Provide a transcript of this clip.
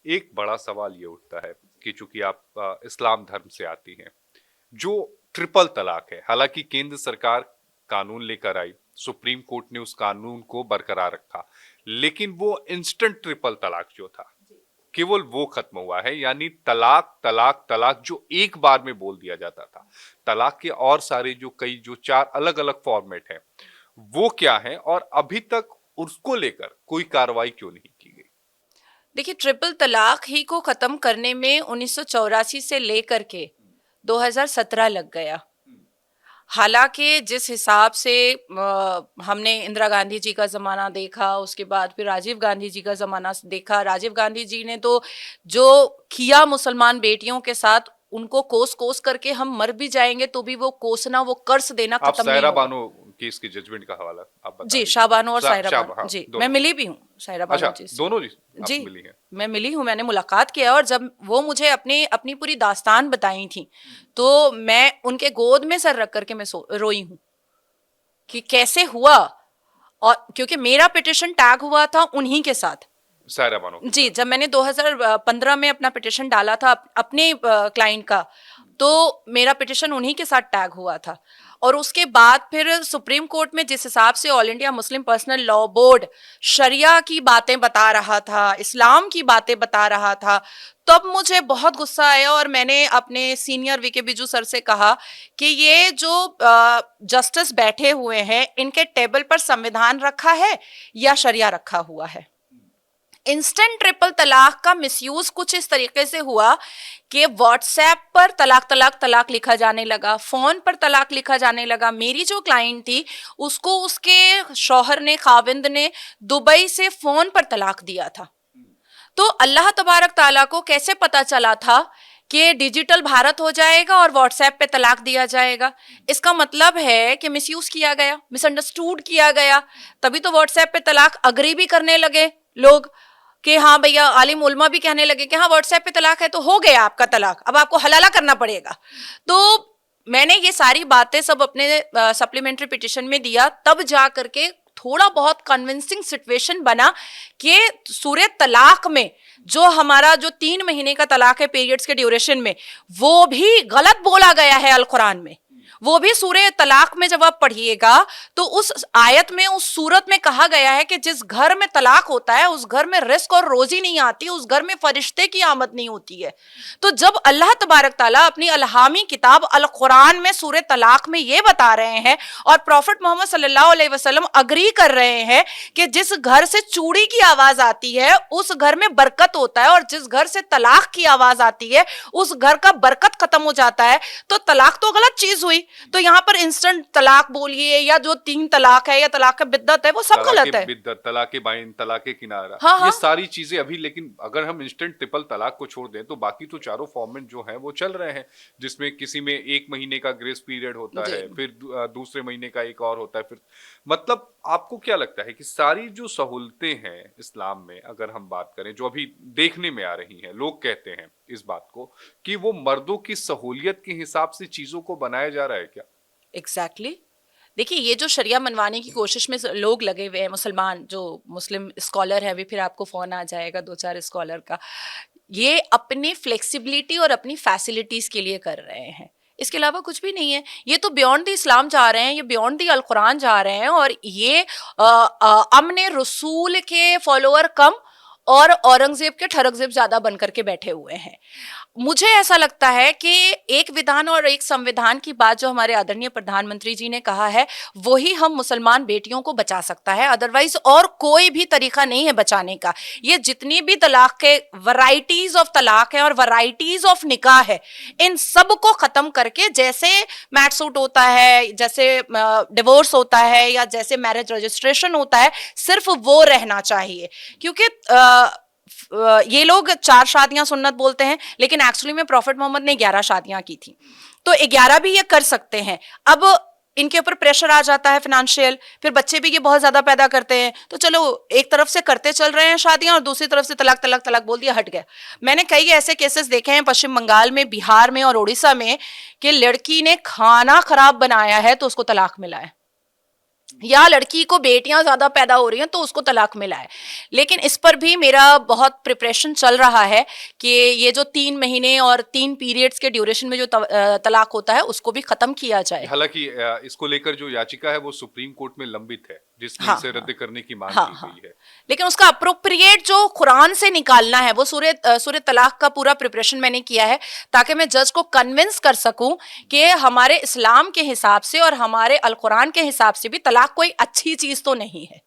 एक बड़ा सवाल ये उठता है कि चूंकि आप इस्लाम धर्म से आती हैं, जो ट्रिपल तलाक है, हालांकि केंद्र सरकार कानून लेकर आई, सुप्रीम कोर्ट ने उस कानून को बरकरार रखा, लेकिन वो इंस्टेंट ट्रिपल तलाक जो था केवल वो खत्म हुआ है। यानी तलाक तलाक तलाक जो एक बार में बोल दिया जाता था, तलाक के और सारे जो कई जो चार अलग अलग फॉर्मेट हैं वो क्या है, और अभी तक उसको लेकर कोई कार्रवाई क्यों नहीं की गई? देखिए, ट्रिपल तलाक ही को खत्म करने में 1984 से लेकर के 2017 लग गया। हालांकि जिस हिसाब से हमने इंदिरा गांधी जी का ज़माना देखा, उसके बाद फिर राजीव गांधी जी का ज़माना देखा। राजीव गांधी जी ने तो जो किया मुसलमान बेटियों के साथ, उनको कोस कोस करके हम मर भी जाएंगे तो भी वो कोसना, वो कर्ज देना आप खत्म नहीं सायरा होगा। बानो केस की जजमेंट का हवाला आप बता जी, रही थी। शाहबानो और सायरा शाह, बानो, हाँ, जी मैं दोनों। मिली भी हूँ सायरा बानो अच्छा, जी से। दोनों जी आप जी, मिली हैं? मैं मिली हूँ, मैंने मुलाकात किया और जब वो मुझे अपनी अपनी पूरी दास्तान बताई थी तो मैं उनके गोद में सर रख करके मैं रोई हूँ कि कैसे हुआ। और क्योंकि मेरा पिटिशन टैग हुआ था उन्हीं के साथ। सायरा बानो के जी, साथ। जब मैंने 2015 में अपना पिटिशन डाला था अपने क्लाइंट का, तो मेरा पिटिशन उन्हीं के साथ टैग हुआ था। और उसके बाद फिर सुप्रीम कोर्ट में जिस हिसाब से all India Muslim personal law board शरिया की बातें बता रहा था, इस्लाम की बातें बता रहा था, तब मुझे बहुत गुस्सा आया और मैंने अपने सीनियर वीके बिजू सर से कहा कि ये जो जस्टिस बैठे हुए हैं, इनके टेबल पर संविधान रखा है या शरिया रखा हुआ है। इंस्टेंट ट्रिपल तलाक का मिसयूज कुछ इस तरीके से हुआ कि व्हाट्सएप पर तलाक तलाक तलाक लिखा जाने लगा, फोन पर तलाक लिखा जाने लगा। मेरी जो क्लाइंट थी उसको उसके शौहर ने, खाविंद ने दुबई से फोन पर तलाक दिया था। तो अल्लाह तबारक ताला को कैसे पता चला था कि डिजिटल भारत हो जाएगा और व्हाट्सएप पे तलाक दिया जाएगा? इसका मतलब है कि मिसयूज किया गया, मिसअंडरस्टूड किया गया। तभी तो व्हाट्सएप पे तलाक अग्री भी करने लगे लोग कि हाँ भैया, आलिम उलमा भी कहने लगे कि हाँ व्हाट्सएप पे तलाक है तो हो गया आपका तलाक, अब आपको हलाला करना पड़ेगा। तो मैंने ये सारी बातें सब अपने सप्लीमेंट्री पिटिशन में दिया, तब जा करके थोड़ा बहुत कन्विंसिंग सिचुएशन बना कि सूरह तलाक में जो हमारा जो 3 महीने का तलाक है पीरियड्स के ड्यूरेशन में, वो भी गलत बोला गया है अल कुरान में। वो भी सूरह तलाक में जब आप पढ़िएगा तो उस आयत में, उस सूरत में कहा गया है कि जिस घर में तलाक होता है उस घर में रिस्क और रोजी नहीं आती, उस घर में फरिश्ते की आमद नहीं होती है। तो जब अल्लाह तबारक ताला अपनी अलहामी किताब अल कुरान में सूरह तलाक में ये बता रहे हैं और प्रॉफिट मोहम्मद सल्लल्लाहु अलैहि वसल्लम अग्री कर रहे हैं कि जिस घर से चूड़ी की आवाज आती है उस घर में बरकत होता है, और जिस घर से तलाक की आवाज आती है उस घर का बरकत खत्म हो जाता है, तो तलाक तो गलत चीज हुई। तो यहां पर इंस्टेंट तलाक बोलिए या जो 3 तलाक है या तलाक का बिद्दत है, वो सब तलाके गलत है। बिद्दत, तलाके बाइन, तलाके किनारा, हाँ ये हाँ। सारी चीजें अभी, लेकिन अगर हम इंस्टेंट ट्रिपल तलाक को छोड़ दें तो बाकी तो चारों फॉर्मेट जो हैं वो चल रहे हैं, जिसमें किसी में 1 महीने का ग्रेस पीरियड होता जी, है, फिर दूसरे महीने का एक और होता है, फिर मतलब आपको क्या लगता है कि सारी जो सहूलतें हैं इस्लाम में, अगर हम बात करें जो अभी देखने में आ रही हैं, लोग कहते हैं इस बात को कि वो मर्दों की सहूलियत के हिसाब से चीजों को बनाया जा रहा है क्या? Exactly exactly। देखिए, ये जो शरिया मनवाने की कोशिश में लोग लगे हुए हैं, मुसलमान जो मुस्लिम स्कॉलर है, अभी फिर आपको फोन आ जाएगा 2-4 स्कॉलर का, ये अपनी फ्लेक्सिबिलिटी और अपनी फैसिलिटीज के लिए कर रहे हैं, इसके अलावा कुछ भी नहीं है। ये तो बियॉन्ड द इस्लाम जा रहे हैं, ये बियॉन्ड द अल कुरान जा रहे हैं, और ये अमने रसूल के फॉलोअर कम और औरंगजेब के ठरकजेब ज्यादा बन करके बैठे हुए हैं। मुझे ऐसा लगता है कि एक विधान और एक संविधान की बात जो हमारे आदरणीय प्रधानमंत्री जी ने कहा है, वही हम मुसलमान बेटियों को बचा सकता है, अदरवाइज और कोई भी तरीका नहीं है बचाने का। ये जितनी भी तलाक के वैरायटीज ऑफ तलाक है और वैरायटीज ऑफ निकाह है, इन सब को खत्म करके, जैसे मैट सूट होता है, जैसे डिवोर्स होता है, या जैसे मैरिज रजिस्ट्रेशन होता है, सिर्फ वो रहना चाहिए। क्योंकि ये लोग 4 शादियां सुन्नत बोलते हैं, लेकिन एक्चुअली में प्रॉफिट मोहम्मद ने 11 शादियां की थी, तो 11 भी ये कर सकते हैं। अब इनके ऊपर प्रेशर आ जाता है फाइनेंशियल, फिर बच्चे भी ये बहुत ज्यादा पैदा करते हैं, तो चलो एक तरफ से करते चल रहे हैं शादियां और दूसरी तरफ से तलाक तलाक तलाक बोल दिया, हट गया। मैंने कई ऐसे केसेस देखे हैं पश्चिम बंगाल में, बिहार में और उड़ीसा में, कि लड़की ने खाना खराब बनाया है तो उसको तलाक मिला है। या लड़की को बेटियां ज्यादा पैदा हो रही हैं तो उसको तलाक मिला है। लेकिन इस पर भी मेरा बहुत प्रिपरेशन चल रहा है कि ये जो 3 महीने और 3 पीरियड्स के ड्यूरेशन में जो तलाक होता है उसको भी खत्म किया जाए। हालांकि इसको लेकर जो याचिका है वो सुप्रीम कोर्ट में लंबित है, जिसमें हाँ इसे हाँ रद्द करने की मांग हाँ की हाँ। गई है। लेकिन उसका अप्रोप्रिएट जो कुरान से निकालना है वो सूर्य तलाक का पूरा प्रिपरेशन मैंने किया है, ताकि मैं जज को कन्विंस कर सकूं कि हमारे इस्लाम के हिसाब से और हमारे अल कुरान के हिसाब से भी तलाक कोई अच्छी चीज तो नहीं है।